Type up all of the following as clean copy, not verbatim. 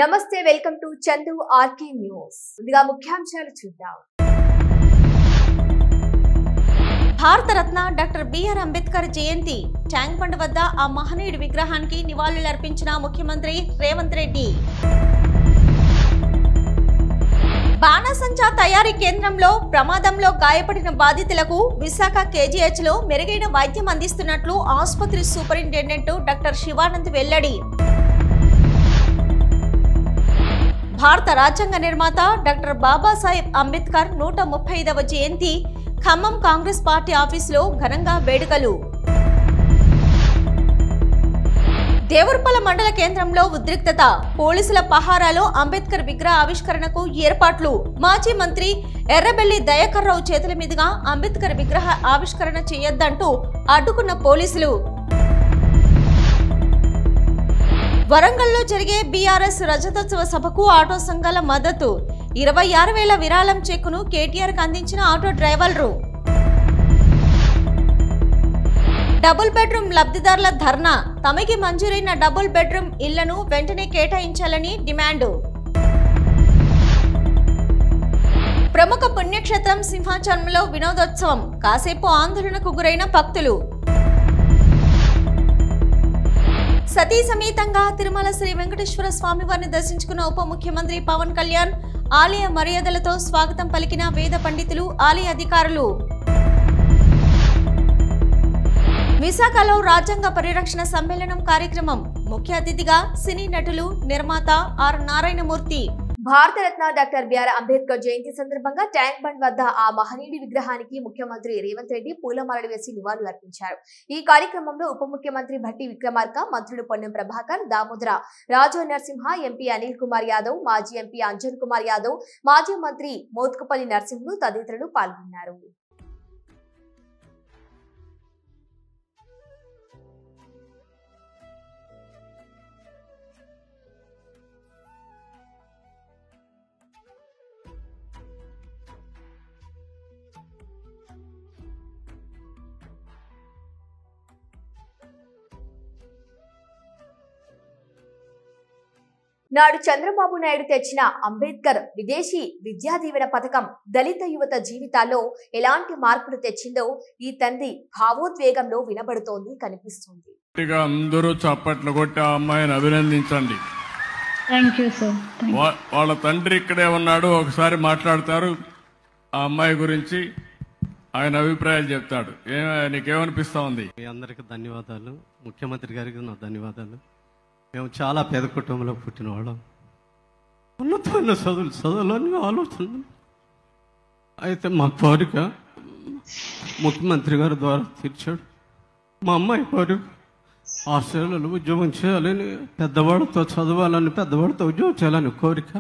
నమస్తే welcome to Chandu RK news. ముందుగా ముఖ్యాంశాలు చూద్దాం. Bharat Ratna doctor BR Ambedkar Jayanti Tank Bund వద్ద ఆ మహనీయుడి విగ్రహానికి నివాళులర్పించిన ముఖ్యమంత్రి రేవంత్ రెడ్డి. బాణసంచా తయారీ కేంద్రంలో ప్రమాదంలో గాయపడిన బాధితులకు విశాఖ కేజీహెచ్ లో మెరుగైన వైద్యం అందిస్తున్నట్లు ఆసుపత్రి సూపరింటెండెంట్ డాక్టర్ శివానంద్ వెల్లడి. భారత రాజ్యాంగ నిర్మాత డాక్టర్ బాబాసాహెబ్ అంబేద్కర్ 135వ జయంతి ఖమ్మం కాంగ్రెస్ పార్టీ ఆఫీసులో ఘనంగా వేడుకలు. దేవరపల్ల మండల కేంద్రంలో ఉద్రిక్తత, పోలీసుల పహారాలో అంబేద్కర్ విగ్రహ ఆవిష్కరణకు ఏర్పాట్లు. మాజీ మంత్రి ఎర్రబెల్లి దయాకర్ రావు చేతుల మీదుగా అంబేద్కర్ విగ్రహ ఆవిష్కరణ చేయొద్దంటూ అడ్డుకున్న పోలీసులు. వరంగల్లో జరిగే బీఆర్ఎస్ రజతోత్సవ సభకు ఆటో సంఘాల మద్దతు. 26,000 విరాళం చెక్కును కేటీఆర్ కు అందించిన ఆటో డ్రైవర్లు. డబుల్ బెడ్రూమ్ లబ్ధిదారుల ధర్నా, తమకి మంజూరైన డబుల్ బెడ్రూమ్ ఇళ్లను వెంటనే కేటాయించాలని డిమాండు. ప్రముఖ పుణ్యక్షేత్రం సింహాచలంలో వినోదోత్సవం, కాసేపు ఆందోళనకు గురైన భక్తులు. సతీ సమేతంగా తిరుమల శ్రీ వెంకటేశ్వర స్వామి వారిని దర్శించుకున్న ఉప ముఖ్యమంత్రి పవన్ కళ్యాణ్. ఆలయ మర్యాదలతో స్వాగతం పలికిన వేద పండితులు, ఆలయ అధికారులు. విశాఖలో రాజ్యాంగ పరిరక్షణ సమ్మేళనం కార్యక్రమం, ముఖ్య అతిథిగా సినీ నటులు, నిర్మాత R Narayanamurthy. Bharat Ratna doctor BR Ambedkar జయంతి సందర్భంగా ట్యాంక్ బండ్ వద్ద ఆ మహనీయుడి విగ్రహానికి ముఖ్యమంత్రి రేవంత్ రెడ్డి పూలమాలలు వేసి నివాళులు అర్పించారు. ఈ కార్యక్రమంలో ఉప ముఖ్యమంత్రి భట్టి విక్రమార్క, మంత్రులు పొన్నం ప్రభాకర్, దామోదర రాజు నరసింహ, ఎంపీ అనిల్ కుమార్ యాదవ్, మాజీ ఎంపీ అంజన్ కుమార్ యాదవ్, మాజీ మంత్రి మోత్కుపల్లి నరసింహులు తదితరులు పాల్గొన్నారు. నాడు చంద్రబాబు నాయుడు తెచ్చిన అంబేద్కర్ విదేశీ విద్యా దీవెన పథకం దళిత యువత జీవితాల్లో ఎలాంటి మార్పులు తెచ్చిందో ఈ తండ్రి భావోద్వేగంలో వినబడుతోంది, కనిపిస్తుంది. అందరూ చప్పట్లు కొట్టి ఆ అమ్మాయిని అభినందించండి. వాళ్ళ తండ్రి ఇక్కడే ఉన్నాడు, ఒకసారి మాట్లాడతారు ఆ అమ్మాయి గురించి, ఆయన అభిప్రాయాలు చెప్తాడు. నీకేమనిపిస్తా ఉంది? మీ అందరికి ధన్యవాదాలు, ముఖ్యమంత్రి గారికి నా ధన్యవాదాలు. మేము చాలా పేద కుటుంబంలో పుట్టిన వాళ్ళం, ఉన్నతమైన చదువులని ఆలోచన. అయితే మా కోరిక ముఖ్యమంత్రి గారి ద్వారా తీర్చాడు. మా అమ్మాయి కోరిక ఆస్ట్రేలియాలో ఉద్యోగం చేయాలని, పెద్దవాడితో చదవాలని, పెద్దవాడితో ఉద్యోగం చేయాలని కోరిక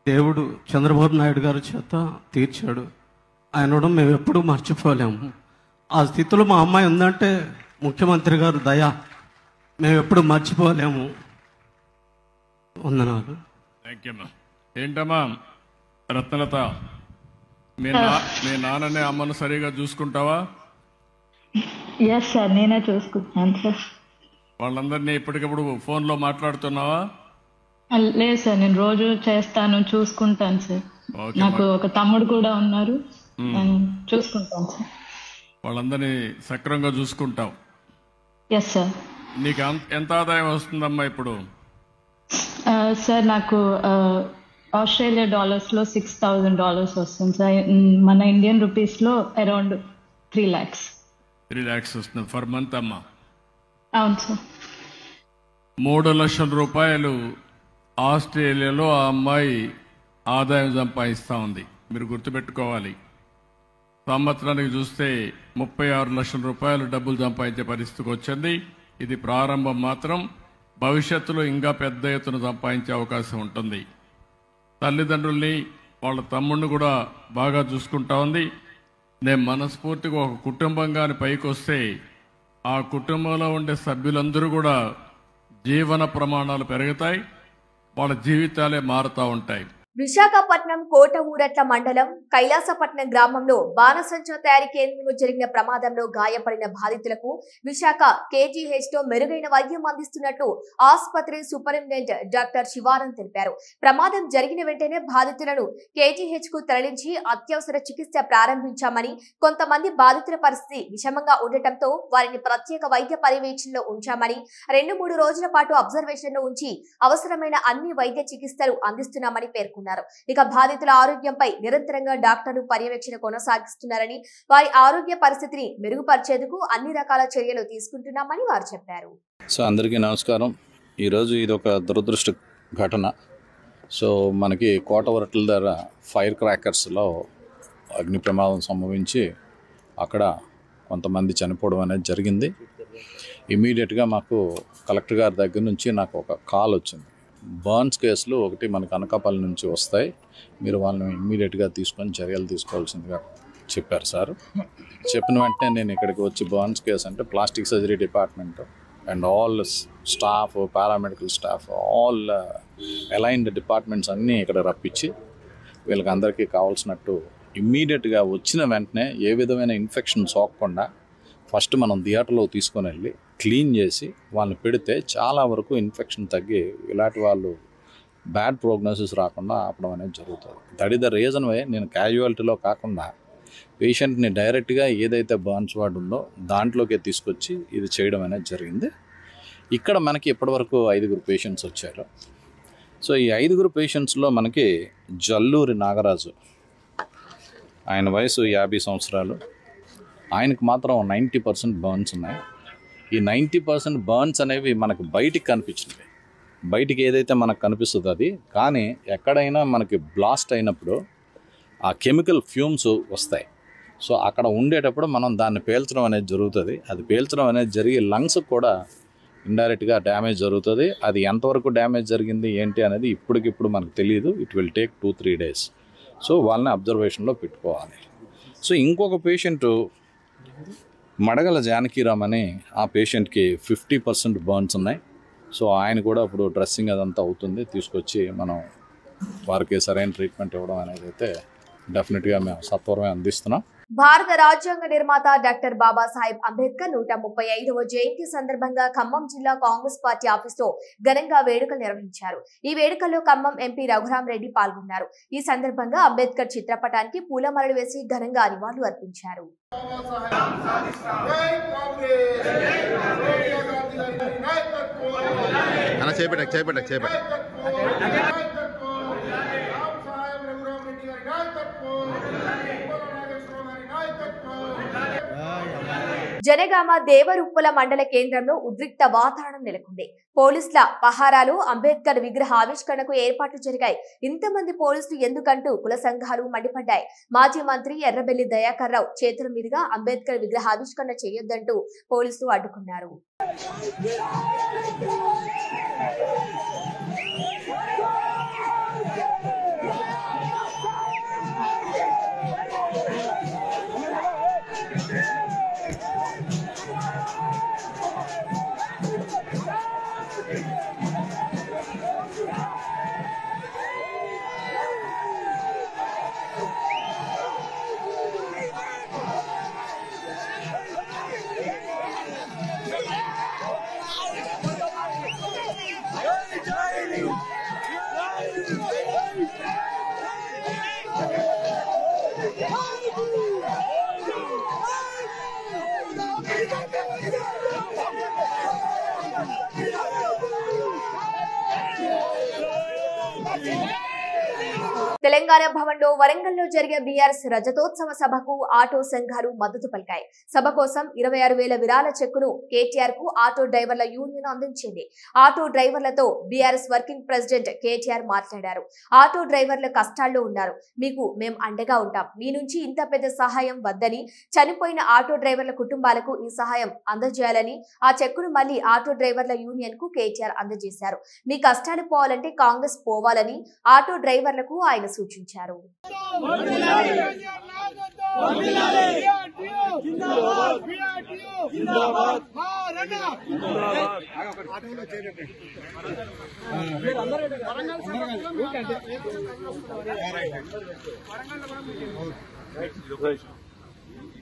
దేవుడు చంద్రబాబు నాయుడు గారి చేత తీర్చాడు. ఆయన మేము ఎప్పుడూ మర్చిపోలేము. ఆ స్థితిలో మా అమ్మాయి ఉందంటే ముఖ్యమంత్రి గారు దయ, మేము ఎప్పుడు మర్చిపోలేము. వందనాలు. Thank you. ఏంటమ్మా రత్నలత, మీ నాన్ననే అమ్మను సరిగా చూసుకుంటావా? ఎస్ సార్, నేనే చూసుకుంటున్నాను సార్. వాళ్ళందరినీ ఇప్పటికప్పుడు ఫోన్లో మాట్లాడుతున్నావా? లేదు సార్, నేను రోజు చేస్తాను, చూసుకుంటాను సార్. నాకు ఒక తమ్ముడు కూడా ఉన్నారు, చూసుకుంటాను సార్. వాళ్ళందరినీ సక్రమంగా చూసుకుంటావు? Yes sir. నీకు ఎంత ఆదాయం వస్తుందమ్మా ఇప్పుడు? సార్ నాకు ఆస్ట్రేలియా డాలర్స్లో $6,000 వస్తుంది సార్. మన ఇండియన్ రూపీస్లో అరౌండ్ 3 lakhs. 3 lakhs వస్తుంది ఫర్ మంత్ అమ్మా? అవును సార్. 3 లక్షల రూపాయలు ఆస్ట్రేలియాలో ఆ అమ్మాయి ఆదాయం సంపాదిస్తూ ఉంది. మీరు గుర్తుపెట్టుకోవాలి, సంవత్సరానికి చూస్తే 36 లక్షల రూపాయలు డబ్బులు సంపాదించే పరిస్థితికి వచ్చింది. ఇది ప్రారంభం మాత్రం, భవిష్యత్తులో ఇంకా పెద్ద ఎత్తున సంపాదించే అవకాశం ఉంటుంది. తల్లిదండ్రుల్ని, వాళ్ళ తమ్ముడిని కూడా బాగా చూసుకుంటా ఉంది. నేను మనస్ఫూర్తిగా ఒక కుటుంబంగాని పైకి వస్తే ఆ కుటుంబంలో ఉండే సభ్యులందరూ కూడా జీవన ప్రమాణాలు పెరుగుతాయి, వాళ్ళ జీవితాలే మారుతూ ఉంటాయి. విశాఖపట్నం కోట ఊరట్ల మండలం కైలాసపట్నం గ్రామంలో బాణసంచా తయారీ కేంద్రంలో జరిగిన ప్రమాదంలో గాయపడిన బాధితులకు విశాఖ KGH తో మెరుగైన వైద్యం అందిస్తున్నట్లు ఆసుపత్రి సూపరింటెండెంట్ డాక్టర్ శివానంద్ తెలిపారు. ప్రమాదం జరిగిన వెంటనే బాధితులను KGH కు తరలించి అత్యవసర చికిత్స ప్రారంభించామని, కొంతమంది బాధితుల పరిస్థితి విషమంగా ఉండటంతో వారిని ప్రత్యేక వైద్య పర్యవేక్షణలో ఉంచామని, 2-3 రోజుల పాటు అబ్జర్వేషన్ లో ఉంచి అవసరమైన అన్ని వైద్య చికిత్సలు అందిస్తున్నామని పేర్కొన్నారు. ఇక బాధితుల ఆరోగ్యంపై నిరంతరంగా డాక్టర్లు పర్యవేక్షణ కొనసాగిస్తున్నారని, వారి ఆరోగ్య పరిస్థితిని మెరుగుపరిచేందుకు అన్ని రకాల చర్యలు తీసుకుంటున్నామని వారు చెప్పారు. సో అందరికీ నమస్కారం. ఈరోజు ఇది ఒక దురదృష్ట ఘటన. సో మనకి కోట ఊరట్ల దగ్గర ఫైర్ క్రాకర్స్లో అగ్ని ప్రమాదం సంభవించి అక్కడ కొంతమంది చనిపోవడం అనేది జరిగింది. ఇమీడియట్గా మాకు కలెక్టర్ గారి దగ్గర నుంచి నాకు ఒక కాల్ వచ్చింది. బర్న్స్ కేసులు ఒకటి మనకు అనకాపల్లి నుంచి వస్తాయి, మీరు వాళ్ళని ఇమ్మీడియట్గా తీసుకొని చర్యలు తీసుకోవాల్సిందిగా చెప్పారు సార్. చెప్పిన వెంటనే నేను ఇక్కడికి వచ్చి బర్న్స్ కేసు అంటే plastic surgery department and all staff, paramedical staff, all aligned departments అన్నీ ఇక్కడ రప్పించి వీళ్ళకి అందరికీ కావాల్సినట్టు ఇమ్మీడియట్గా వచ్చిన వెంటనే ఏ విధమైన ఇన్ఫెక్షన్ సోకకుండా ఫస్ట్ మనం థియేటర్లో తీసుకొని వెళ్ళి క్లీన్ చేసి వాళ్ళని పెడితే చాలా వరకు ఇన్ఫెక్షన్ తగ్గి ఇలాంటి వాళ్ళు బ్యాడ్ ప్రోగ్నోసిస్ రాకుండా ఆపడం అనేది జరుగుతుంది. That is the reason why నేను క్యాజువాలిటీలో కాకుండా పేషెంట్ని డైరెక్ట్గా ఏదైతే బర్న్స్ వార్డ్ ఉందో దాంట్లోకి తీసుకొచ్చి ఇది చేయడం అనేది జరిగింది. ఇక్కడ మనకి ఇప్పటివరకు 5 పేషెంట్స్ వచ్చారు. సో ఈ 5 పేషెంట్స్లో మనకి జల్లూరి నాగరాజు, ఆయన వయసు 50 సంవత్సరాలు, ఆయనకు మాత్రం 90% బర్న్స్ ఉన్నాయి. ఈ 90% బర్న్స్ అనేవి మనకు బయటికి కనిపించినవి. బయటికి ఏదైతే మనకు కనిపిస్తుందో అది, కానీ ఎక్కడైనా మనకి బ్లాస్ట్ అయినప్పుడు ఆ కెమికల్ ఫ్యూమ్స్ వస్తాయి. సో అక్కడ ఉండేటప్పుడు మనం దాన్ని పేల్చడం అనేది జరుగుతుంది. అది పేల్చడం అనేది జరిగి లంగ్స్కి కూడా ఇండైరెక్ట్గా డ్యామేజ్ జరుగుతుంది. అది ఎంతవరకు డ్యామేజ్ జరిగింది ఏంటి అనేది ఇప్పటికిప్పుడు మనకు తెలియదు. It will take 2-3 days. So వాళ్ళని అబ్జర్వేషన్లో పెట్టుకోవాలి. సో ఇంకొక పేషెంటు మడగల జానకీరామ్ అని, ఆ పేషెంట్కి 50% బర్న్స్ ఉన్నాయి. సో ఆయన కూడా ఇప్పుడు డ్రెస్సింగ్ అదంతా అవుతుంది, తీసుకొచ్చి మనం వారికి సరైన ట్రీట్మెంట్ ఇవ్వడం అనేది అయితే డెఫినెట్గా మేము సత్వరమే అందిస్తున్నాం. భారత రాజ్యాంగ నిర్మాత డాక్టర్ బాబాసాహెబ్ అంబేద్కర్ 135వ జయంతి సందర్భంగా ఖమ్మం జిల్లా కాంగ్రెస్ పార్టీ ఆఫీసులో ఘనంగా వేడుకలు నిర్వహించారు. ఈ వేడుకల్లో ఖమ్మం ఎంపీ రఘురామ్ రెడ్డి పాల్గొన్నారు. ఈ సందర్భంగా అంబేద్కర్ చిత్రపటానికి పూలమాలలు వేసి ఘనంగా నివాళులు అర్పించారు. జనగామ దేవరుప్పల మండల కేంద్రంలో ఉద్రిక్త వాతావరణం నెలకొంది. పోలీసుల పహారాలు, అంబేద్కర్ విగ్రహ ఆవిష్కరణకు ఏర్పాట్లు జరిగాయి. ఇంతమంది పోలీసులు ఎందుకంటూ కుల సంఘాలు మండిపడ్డాయి. మాజీ మంత్రి ఎర్రబెల్లి దయాకర్ రావు చేతుల మీదుగా అంబేద్కర్ విగ్రహ ఆవిష్కరణ చేయొద్దంటూ పోలీసులు అడ్డుకున్నారు. తెలంగాణ భవన్లో వరంగల్లో జరిగే బీఆర్ఎస్ రజతోత్సవ సభకు ఆటో సంఘాలు మద్దతు పలికాయి. సభ కోసం 26,000 విరాళ చెక్కును కేటీఆర్ కు ఆటో డ్రైవర్ల యూనియన్ అందించింది. ఆటో డ్రైవర్లతో బీఆర్ఎస్ వర్కింగ్ ప్రెసిడెంట్ కేటీఆర్ మాట్లాడారు. ఆటో డ్రైవర్ల కష్టాల్లో ఉన్నారు, మీకు మేం అండగా ఉంటాం, మీ నుంచి ఇంత పెద్ద సహాయం వద్దని, చనిపోయిన ఆటో డ్రైవర్ల కుటుంబాలకు ఈ సహాయం అందజేయాలని ఆ చెక్కును మళ్లీ ఆటో డ్రైవర్ల యూనియన్ కు కేటీఆర్ అందజేశారు. మీ కష్టాలు పోవాలంటే కాంగ్రెస్ పోవాలని ఆటో డ్రైవర్లకు ఆయన సూచించారు.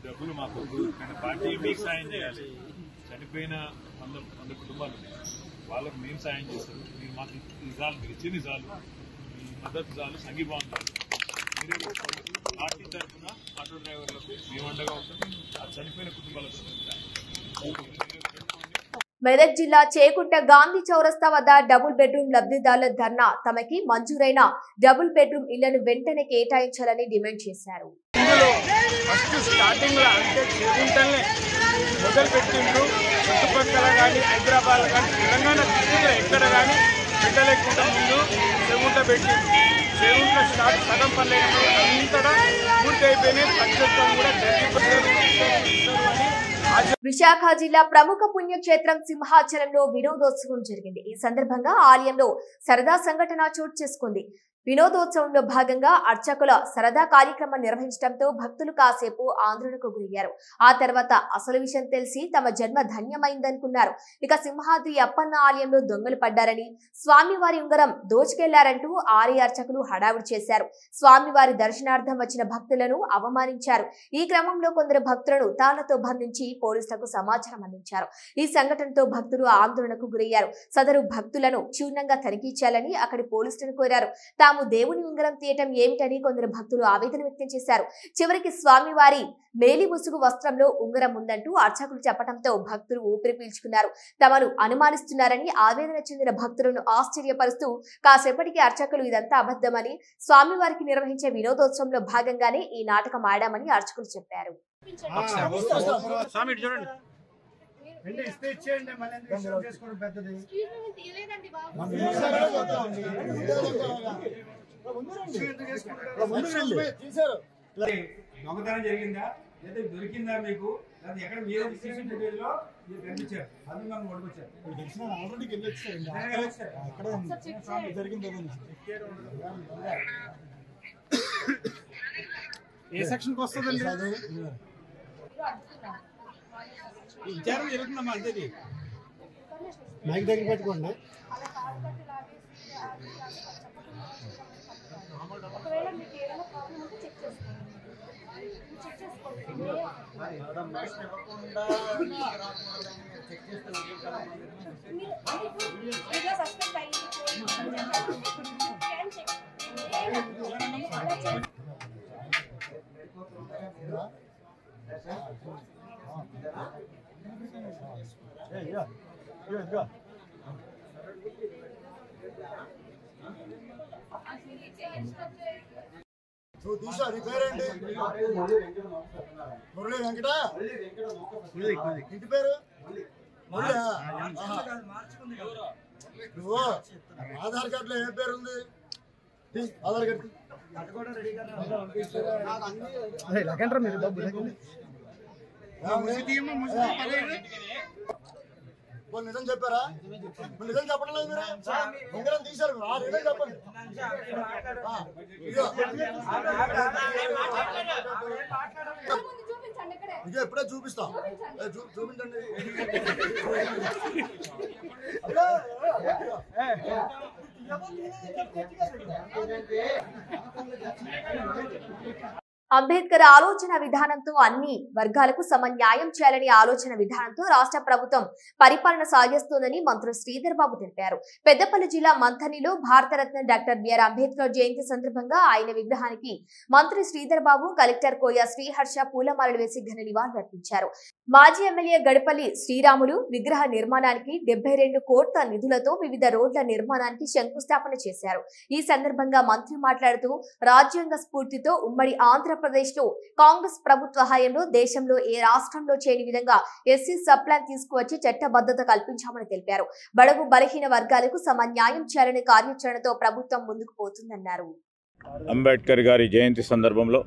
డబ్బులు మాకు పార్టీ మీకు సాయం చేయాలి. చనిపోయిన 100 కుటుంబాలు వాళ్ళకు మేము సాయం చేస్తారు. మీరు మాకు నిజాలు, మీరు ఇచ్చిన నిజాలు, మీ మద్దతు చాలు, సంఘీభావం చాలు. మీరు పార్టీ తరఫున ఆటో డ్రైవర్లకు మేము అండగా ఉంటాం. ఆ చనిపోయిన కుటుంబాలకు మెదక్ జిల్లా చేకుంట గాంధీ చౌరస్తా వద్ద డబుల్ బెడ్రూమ్ లబ్ధిదారుల ధర్నా తమకి మంజూరైన డబుల్ బెడ్రూమ్ ఇళ్లను వెంటనే కేటాయించాలని డిమాండ్ చేశారు. మొదలు పెట్టిండ్రు చుట్టుపక్కల కానీ హైదరాబాద్ కానీ తెలంగాణ డిస్ట్రిక్ట్లో ఎక్కడ కానీ పెట్టలేకుండా ముందు చెగుంట పెట్టిండ్రు. చెగుంట స్టార్ట్ సగం పనులు అంతటా పూర్తి అయిపోయినాయి. పక్షత్వం కూడా విశాఖ జిల్లా ప్రముఖ పుణ్యక్షేత్రం సింహాచలంలో వినోదోత్సవం జరిగింది. ఈ సందర్భంగా ఆలయంలో సరదా సంఘటన చోటు చేసుకుంది. వినోదోత్సవంలో భాగంగా అర్చకుల సరదా కార్యక్రమం నిర్వహించడంతో భక్తులు కాసేపు ఆందోళనకు గురయ్యారు. ఆ తర్వాత అసలు విషయం తెలిసి తమ జన్మ ధన్యమైందనుకున్నారు. ఇక సింహాద్రి అప్పన్న ఆలయంలో దొంగలు పడ్డారని, స్వామివారి ఉంగరం దోచుకెళ్లారంటూ ఆలయ అర్చకులు హడావుడి చేశారు. స్వామివారి దర్శనార్థం వచ్చిన భక్తులను అవమానించారు. ఈ క్రమంలో కొందరు భక్తులను తాళ్లతో బంధించి పోలీసులకు సమాచారం అందించారు. ఈ సంఘటనతో భక్తులు ఆందోళనకు గురయ్యారు. సదరు భక్తులను క్షుణ్ణంగా తనిఖీ చేయాలని అక్కడి పోలీసులను కోరారు. తాము దేవుని ఉంగరం తీయటం ఏమిటని కొందరు భక్తులు ఆవేదన వ్యక్తం చేశారు. చివరికి స్వామివారి మేలి ముసుగు వస్త్రంలో ఉంగరం ఉందంటూ అర్చకులు చెప్పడంతో భక్తులు ఊపిరి పీల్చుకున్నారు. తమను అనుమానిస్తున్నారని ఆవేదన చెందిన భక్తులను ఆశ్చర్యపరుస్తూ కాసేపటికి అర్చకులు ఇదంతా అబద్ధమని, స్వామివారికి నిర్వహించే వినోదోత్సవంలో భాగంగానే ఈ నాటకం ఆడామని అర్చకులు చెప్పారు. దొంగతనం జరిగిందా లేదా దొరికిందా మీకు? లేదా ఎక్కడ మీరు సీసీటీవీలో కనిపించారు? అది మనం ఓడిపోచ్చారు. ఏ సెక్షన్కి వస్తుందండి? విచారణ జరుగుతుందమ్మా, అంతేది. మైక్ దగ్గర పెట్టుకోండి. మురళి వెంకట ఇంటి పేరు నువ్వు ఆధార్ కార్డులో ఏ పేరు ఉంది? ఆధార్ కార్డు నిజం చెప్పారా? నిజం చెప్పడం లేదు. మీరు ఉంగరం తీశారు. నిజం చెప్పండి. ఇదే ఎప్పుడే చూపిస్తాం. చూపించండి. అంబేద్కర్ ఆలోచన విధానంతో అన్ని వర్గాలకు సమన్యాయం చేయాలని ఆలోచన విధానంతో రాష్ట్ర ప్రభుత్వం పరిపాలన సాగిస్తోందని మంత్రి శ్రీధర్ బాబు తెలిపారు. పెద్దపల్లి జిల్లా మంథనిలో భారతరత్న డాక్టర్ బిఆర్ అంబేద్కర్ జయంతి సందర్భంగా ఆయన విగ్రహానికి మంత్రి శ్రీధర్ బాబు, కలెక్టర్ కోయ శ్రీహర్ష పూలమాలలు వేసి ఘన నివాళులర్పించారు. మాజీ ఎమ్మెల్యే గడపల్లి శ్రీరాములు విగ్రహ నిర్మాణానికి 72 కోట్ల నిధులతో వివిధ రోడ్ల నిర్మాణానికి శంకుస్థాపన చేశారు. ఈ సందర్భంగా మంత్రి మాట్లాడుతూ రాజ్యాంగ స్ఫూర్తితో ఉమ్మడి ఆంధ్రప్రదేశ్ లో కాంగ్రెస్ ప్రభుత్వ హయాంలో దేశంలో ఏ రాష్ట్రంలో చేయని విధంగా ఎస్సీ సబ్ ప్లాన్ తీసుకువచ్చి చట్టబద్ధత కల్పించామని తెలిపారు. బడుగు బలహీన వర్గాలకు సమన్యాయం చేయాలనే కార్యాచరణతో ప్రభుత్వం ముందుకు పోతుందన్నారు. అంబేద్కర్ గారి జయంతి సందర్భంలో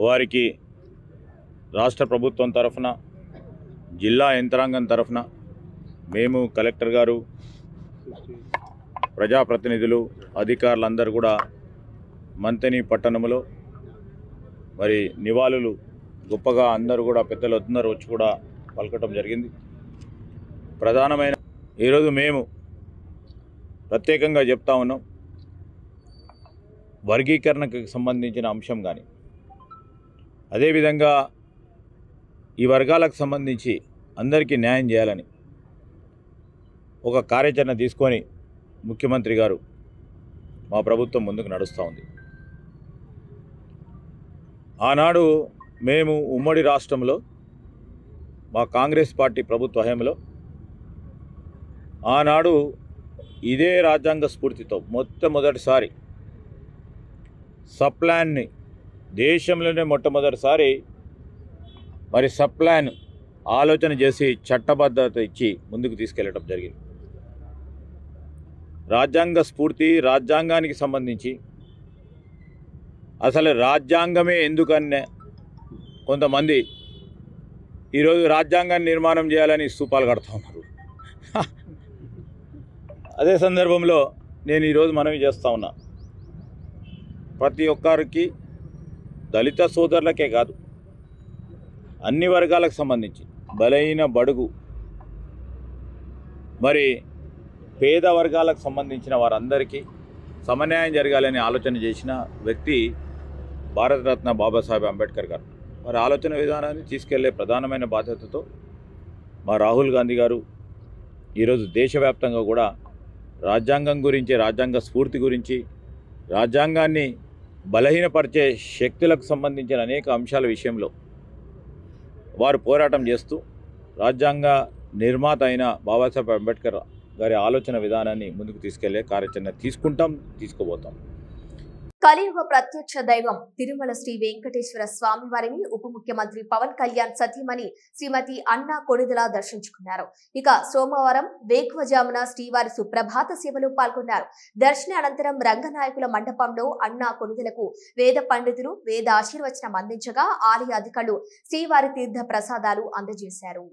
వారికి రాష్ట్ర ప్రభుత్వం తరఫున, జిల్లా యంత్రాంగం తరఫున మేము, కలెక్టర్ గారు, ప్రజాప్రతినిధులు, అధికారులందరూ కూడా మంతని పట్టణంలో మరి నివాళులు గొప్పగా అందరూ కూడా పెద్దలు అందరూ వచ్చి కూడా పలకటం జరిగింది. ప్రధానమైన ఈరోజు మేము ప్రత్యేకంగా చెప్తా ఉన్నాం, వర్గీకరణకు సంబంధించిన అంశం కానీ అదేవిధంగా ఈ వర్గాలకు సంబంధించి అందరికీ న్యాయం చేయాలని ఒక కార్యాచరణ తీసుకొని ముఖ్యమంత్రి గారు మా ప్రభుత్వం ముందుకు నడుస్తూ ఉంది. ఆనాడు మేము ఉమ్మడి రాష్ట్రంలో మా కాంగ్రెస్ పార్టీ ప్రభుత్వ హయాంలో ఆనాడు ఇదే రాజ్యాంగ స్ఫూర్తితో మొట్టమొదటిసారి సప్లాన్ని దేశంలోనే మొట్టమొదటిసారి మరి సప్లాన్ ఆలోచన చేసి చట్టబద్ధత ఇచ్చి ముందుకు తీసుకెళ్ళటం జరిగింది. రాజ్యాంగ స్ఫూర్తి రాజ్యాంగానికి సంబంధించి అసలు రాజ్యాంగమే ఎందుకన్నా కొంతమంది ఈరోజు రాజ్యాంగాన్ని నిర్మాణం చేయాలని స్తూపాలు కడుతూ ఉన్నారు. అదే సందర్భంలో నేను ఈరోజు మనవి చేస్తూ ఉన్నా, ప్రతి ఒక్కరికి దళిత సోదరులకే కాదు అన్ని వర్గాలకు సంబంధించి బలైన బడుగు మరి పేద వర్గాలకు సంబంధించిన వారందరికీ సమన్యాయం జరగాలని ఆలోచన చేసిన వ్యక్తి భారతరత్న బాబాసాహెబ్ అంబేద్కర్ గారు. మరి ఆలోచన విధానాన్ని తీసుకెళ్లే ప్రధానమైన బాధ్యతతో మా రాహుల్ గాంధీ గారు ఈరోజు దేశవ్యాప్తంగా కూడా రాజ్యాంగం గురించి, రాజ్యాంగ స్ఫూర్తి గురించి, రాజ్యాంగాన్ని బలహీనపరిచే శక్తులకు సంబంధించిన అనేక అంశాల విషయంలో వారు పోరాటం చేస్తూ రాజ్యాంగ నిర్మాత అయిన బాబాసాహెబ్ అంబేద్కర్ గారి ఆలోచన విధానాన్ని ముందుకు తీసుకెళ్లే కార్యాచరణ తీసుకోబోతాం. కలియుగ ప్రత్యక్ష దైవం తిరుమల శ్రీ వెంకటేశ్వర స్వామి వారిని ఉప ముఖ్యమంత్రి పవన్ కళ్యాణ్ సతీమణి శ్రీమతి అన్నా కొణిదెల దర్శించుకున్నారు. ఇక సోమవారం వేకువజామున శ్రీవారి సుప్రభాత సేవలో పాల్గొన్నారు. దర్శన అనంతరం రంగనాయకుల మండపంలో అన్నా కొణిదెలకు వేద పండితులు వేద ఆశీర్వచనం అందించగా ఆలయ అధికారులు శ్రీవారి తీర్థ ప్రసాదాలు అందజేశారు.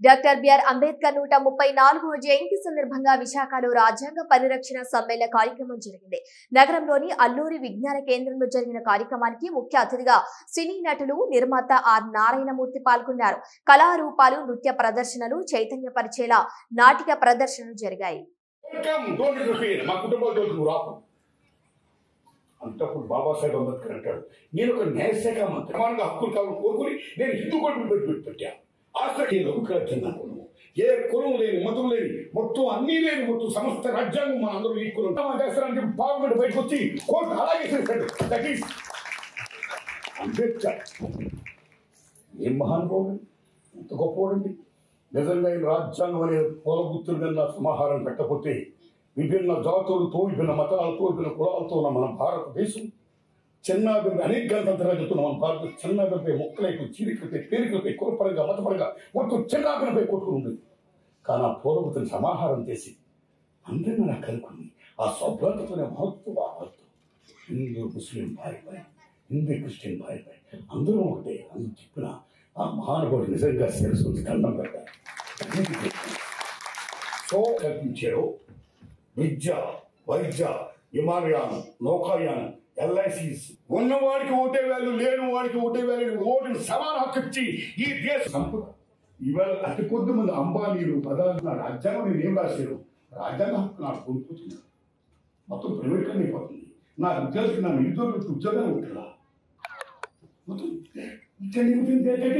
డాక్టర్ బిఆర్ అంబేద్కర్ 134వ జయంతి సందర్భంగా విశాఖలో రాజ్యాంగ పరిరక్షణ సమ్మేళన కార్యక్రమం జరిగింది. నగరంలోని అల్లూరి విజ్ఞాన కేంద్రంలో జరిగిన కార్యక్రమానికి ముఖ్య అతిథిగా సినీ నటులు, నిర్మాత ఆర్ నారాయణమూర్తి పాల్గొన్నారు. కళారూపాలు, నృత్య ప్రదర్శనలు, చైతన్యపరిచేలా నాటిక ప్రదర్శనలు జరిగాయి. అంతప్పుడు బాబాసాహెబ్ అంబేద్కర్ అంటాడు, నేను ఒక న్యాయశాఖ మంత్రి, సమానంగా హక్కులు కావాలని కోరుకుని నేను హిందూ కోర్టును పెట్టా. ఏ కులం లేని, మతం లేని, మొత్తం అన్నీ లేని, మొత్తం సమస్త రాజ్యాంగం మన అందరూ ఈ కులం చేస్తారని పార్లమెంట్ బయటకు వచ్చి కోర్టు అలాగే చేశాడు. That is Ambedkar. ఏం మహానుభావుడు, ఎంత గొప్పవాడండి. నిజంగా ఈ రాజ్యాంగం అనే పూల గుర్తులు కన్నా సమాహారం పెట్టకపోతే విభిన్న జాతులతో, విభిన్న మతాలతో, విభిన్న కులాలతో ఉన్న మన భారతదేశం చిన్నాభివృద్ధి అనేక గణతంత్రాలు చెప్తున్న మన భారతదేశం చిన్నాభిపై మొక్కలైపోయి, చీరికలపై, పేరుకలపై, కులపరంగా, మతపరంగా మొత్తం చిన్నాభిపై కొట్టుకుని ఉండేది. కానీ ఆ పూలగుర్తుని సమాహారం చేసి అందరినీ నాకు కలుకుంది. ఆ సౌభ్రతతోనే మహత్వం హిందూ ముస్లిం భాయ్ హిందూ క్రిస్టియన్ భాయ్ అందరూ ఒకటే అని చెప్పిన ఆ మహానుభావుడు నిజంగా శిరస్సు దండం పెట్టారు. సో కల్పించారు. విద్య, వైద్య, విమానయానం, నౌకాయానం, LICs ఉన్నవాడికి ఓటే వాల్యూ, లేని వాడికి ఓటే వాల్యూ, ఓటుని సమాన హక్కు ఇచ్చి ఈ దేశ సంపద ఇవాళ అతి కొద్ది మంది అంబానీలు పదాలు నా రాజ్యాంగం నేను ఏం రాశారు, రాజ్యాంగ హక్కు నాకు కొనుక్కుంటున్నాను. మొత్తం ప్రైవేట్గానే అయిపోతుంది. నా విద్యార్థికి నా నిరుద్యోగులకు ఉద్యోగాలు ఉంటుందా మొత్తం ఇక్కడ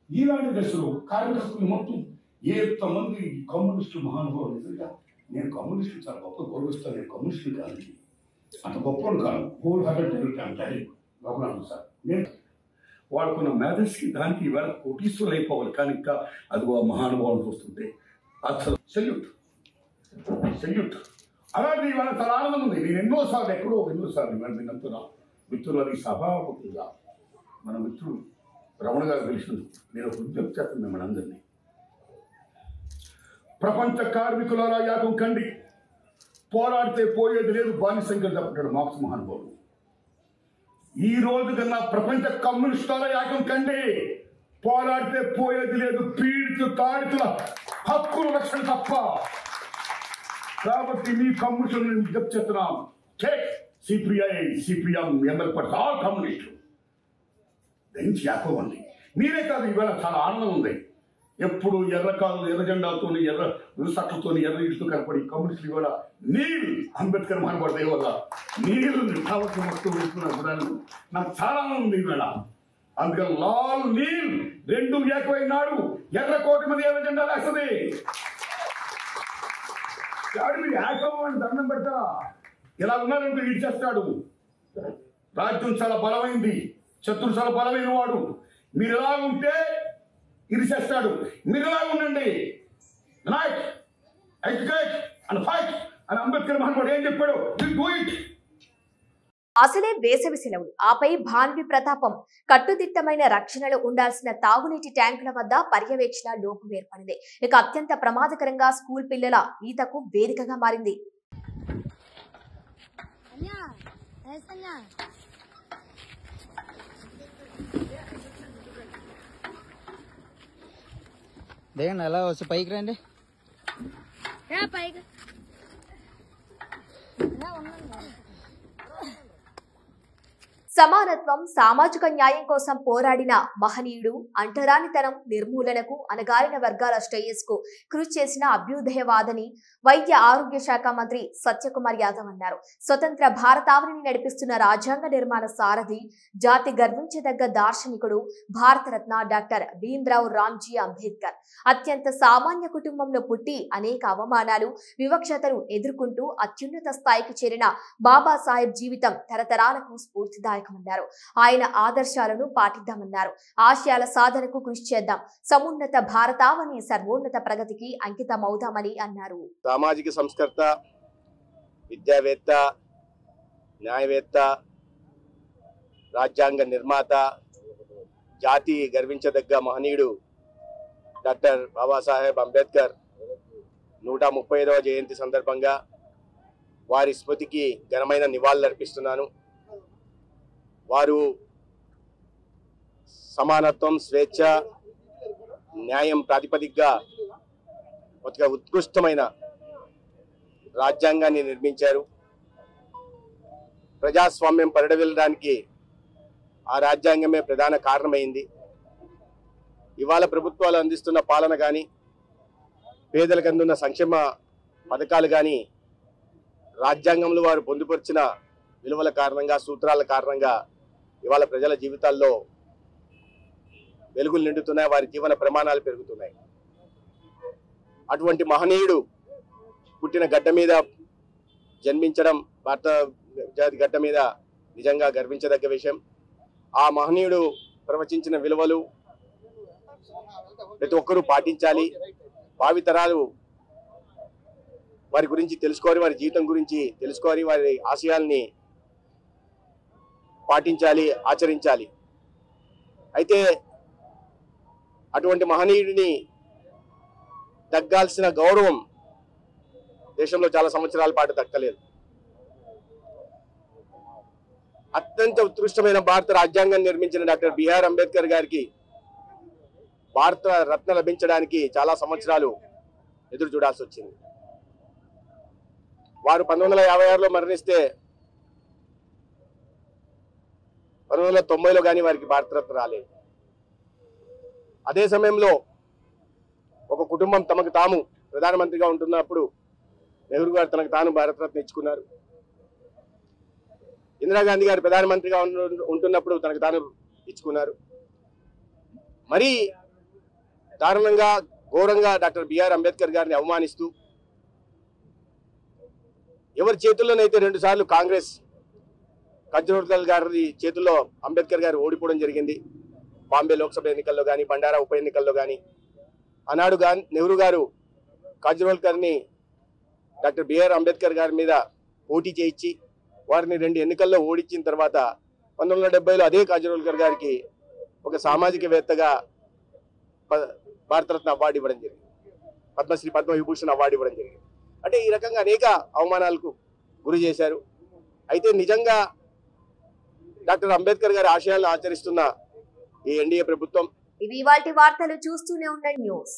ఈనాటి దశలో కార్మిక హక్కులు మొత్తం ఎంతమంది కమ్యూనిస్టు మహానుభావులు. నిజంగా నేను కమ్యూనిస్టు చాలా గొప్ప గౌరవిస్తాను. నేను కమ్యూనిస్టు కాదు, అంత గొప్పను కాదు. హోల్ హార్టెడ్ అంటే లోపల సార్ నేను వాడుకున్న మేధస్కి దానికి ఇవాళ కోటీశ్వరులు అయిపోవాలి. కానీ ఇంకా అది మహానుభావులు చూస్తుంటే అసలు సెల్యూట్. అలాంటి ఇవాళ చాలా ఆనందం ఉంది. నేను ఎన్నోసార్లు ఇవాళ నేను అంటున్నా మిత్రులని సభాముఖంగా మన మిత్రుడు రమణ గారు పిలిచినందుకు నేను విజ్ఞప్తి చేస్తాను మిమ్మల్ని అందరినీ. ప్రపంచ కార్మికులారా యాగం కండి, పోరాడితే పోయేది లేదు, బానిసంగా తప్పుతాడు మార్క్స్ మహానుభావుడు. ఈ రోజు కన్నా ప్రపంచ కమ్యూనిస్టుల యాగం కండి, పోరాడితే పోయేది లేదు, పీడిత తాడితుల హక్కుల రక్షణ తప్ప. కాబట్టి మీ కమ్యూనిస్టులను విజ్ఞప్తి చేస్తున్నాం. CPM, ML ఆల్ కమ్యూనిస్టులు దయించి యాకోవండి. మీరే కాదు, ఇవాళ చాలా ఆనందం ఉంది. ఎప్పుడు ఎర్ర జెండాలతో, ఎర్ర రుసట్లతో, ఎర్ర ఇటుతో కనపడి కమ్యూనిస్టులు ఇవాళ నీల్ అంబేద్కర్ మహానుభావుడు వల్ల నీళ్ళు కావచ్చు మొత్తం వెళ్తున్నారు. నాకు చాలా ఉంది ఇవాళ. అందుకని లాల్ నీల్ రెండు ఏకమైనాడు. ఎర్ర కోటి మంది ఎర్ర జెండా వేస్తుంది. మీరు ఏకమని దండం పెట్టా. ఇలా ఉన్నారంటే ఇచ్చేస్తాడు. రాజ్యం చాలా బలమైంది, శత్రుడు చాలా బలమైన వాడు. మీరు ఎలా ఉంటే ఇరిచేస్తాడు. మీరు ఎలా ఉండండి, అండ్ ఫైట్ అని అంబేద్కర్ మహానుభావుడు ఏం చెప్పాడు, డూ ఇట్. అసలే వేసవి సెలవులు, ఆపై భాన్వి ప్రతాపం. కట్టుదిట్టమైన రక్షణలో ఉండాల్సిన తాగునీటి ట్యాంకుల వద్ద పర్యవేక్షణ లోపం ఏర్పడింది. ఇక అత్యంత ప్రమాదకరంగా స్కూల్ పిల్లల ఈతకు వేదికగా మారింది. దేని ఎలా వచ్చి పైకి రండి. సమానత్వం, సామాజిక న్యాయం కోసం పోరాడిన మహనీయుడు, అంటరానితనం నిర్మూలనకు, అణగారిన వర్గాల శ్రేయస్కు కృషి చేసిన అభ్యుదయవాదని వైద్య ఆరోగ్య శాఖ మంత్రి సత్యకుమార్ యాదవ్ అన్నారు. స్వతంత్ర భారతావనిని నడిపిస్తున్న రాజ్యాంగ నిర్మాణ సారథి, జాతి గర్వించదగ్గ దార్శనికుడు, భారతరత్న డాక్టర్ భీమ్రావ్ రామ్జీ అంబేద్కర్. అత్యంత సామాన్య కుటుంబంలో పుట్టి అనేక అవమానాలు, వివక్షతను ఎదుర్కొంటూ అత్యున్నత స్థాయికి చేరిన బాబాసాహెబ్ జీవితం తరతరాలకు స్ఫూర్తిదాయకం. ఆయన ఆదర్శాలను పాటిద్దామన్నారు. ఆశయాల సాధనకు కృషి చేద్దాం. సమున్నత భారతావని సర్వోన్నత ప్రగతికి అంకితమవుదామని అన్నారు. సామాజిక సంస్కర్త, విద్యావేత్త, న్యాయవేత్త, రాజ్యాంగ నిర్మాత, జాతి గర్వించదగ్గ మహనీయుడు డాక్టర్ బాబాసాహెబ్ అంబేద్కర్ 135వ జయంతి సందర్భంగా వారి స్మృతికి ఘనమైన నివాళులర్పిస్తున్నాను. వారు సమానత్వం, స్వేచ్ఛ, న్యాయం ప్రాతిపదికగా ఒక ఉత్కృష్టమైన రాజ్యాంగాన్ని నిర్మించారు. ప్రజాస్వామ్యం పరిడవిల్లడానికి ఆ రాజ్యాంగమే ప్రధాన కారణమైంది. ఇవాళ ప్రభుత్వాలు అందిస్తున్న పాలన కానీ, పేదలకు అందున్న సంక్షేమ పథకాలు కానీ రాజ్యాంగంలో వారు పొందుపరిచిన విలువల కారణంగా, సూత్రాల కారణంగా ఇవాళ ప్రజల జీవితాల్లో వెలుగులు నిండుతున్నాయి, వారి జీవన ప్రమాణాలు పెరుగుతున్నాయి. అటువంటి మహనీయుడు పుట్టిన గడ్డ మీద జన్మించడం భారత జాతి గడ్డ మీద నిజంగా గర్వించదగ్గ విషయం. ఆ మహనీయుడు ప్రవచించిన విలువలు ప్రతి ఒక్కరూ పాటించాలి. భావితరాలు వారి గురించి తెలుసుకోవాలి, వారి జీవితం గురించి తెలుసుకోవాలి, వారి ఆశయాల్ని పాటించాలి, ఆచరించాలి. అయితే అటువంటి మహనీయుడిని తగ్గాల్సిన గౌరవం దేశంలో చాలా సంవత్సరాల పాటు దక్కలేదు. అత్యంత ఉత్కృష్టమైన భారత రాజ్యాంగాన్ని నిర్మించిన డాక్టర్ బిఆర్ అంబేద్కర్ గారికి భారత రత్న లభించడానికి చాలా సంవత్సరాలు ఎదురు చూడాల్సి వచ్చింది. వారు 1956లో మరణిస్తే 1990లో కానీ వారికి భారతరత్న రాలేదు. అదే సమయంలో ఒక కుటుంబం తమకు తాము ప్రధానమంత్రిగా ఉంటున్నప్పుడు నెహ్రూ గారు తనకు తాను భారతరత్న ఇచ్చుకున్నారు. ఇందిరాగాంధీ గారు ప్రధానమంత్రిగా ఉంటున్నప్పుడు తనకు తాను ఇచ్చుకున్నారు. మరీ దారుణంగా ఘోరంగా డాక్టర్ బిఆర్ అంబేద్కర్ గారిని అవమానిస్తూ ఎవరి చేతుల్లోనైతే 2 సార్లు కాంగ్రెస్ కజ్రోల్కర్ గారి చేతుల్లో అంబేద్కర్ గారు ఓడిపోవడం జరిగింది. బాంబే లోక్సభ ఎన్నికల్లో కానీ బండారా ఉప ఎన్నికల్లో కానీ ఆనాడు నెహ్రూ గారు కజ్రోల్కర్ని డాక్టర్ బిఆర్ అంబేద్కర్ గారి మీద పోటీ చేయించి వారిని 2 ఎన్నికల్లో ఓడించిన తర్వాత 1970లో అదే కజ్రోల్కర్ గారికి ఒక సామాజికవేత్తగా భారతరత్న అవార్డు ఇవ్వడం జరిగింది. పద్మశ్రీ పద్మవిభూషణ్ అవార్డు ఇవ్వడం జరిగింది. అంటే ఈ రకంగా అనేక అవమానాలకు గురి చేశారు. అయితే నిజంగా డాక్టర్ అంబేద్కర్ గారి ఆశయాలను ఆచరిస్తున్న ఈ ఎన్డీఏ ప్రభుత్వం ఇవి ఇవాల్టి వార్తలు. చూస్తూనే ఉండండి న్యూస్.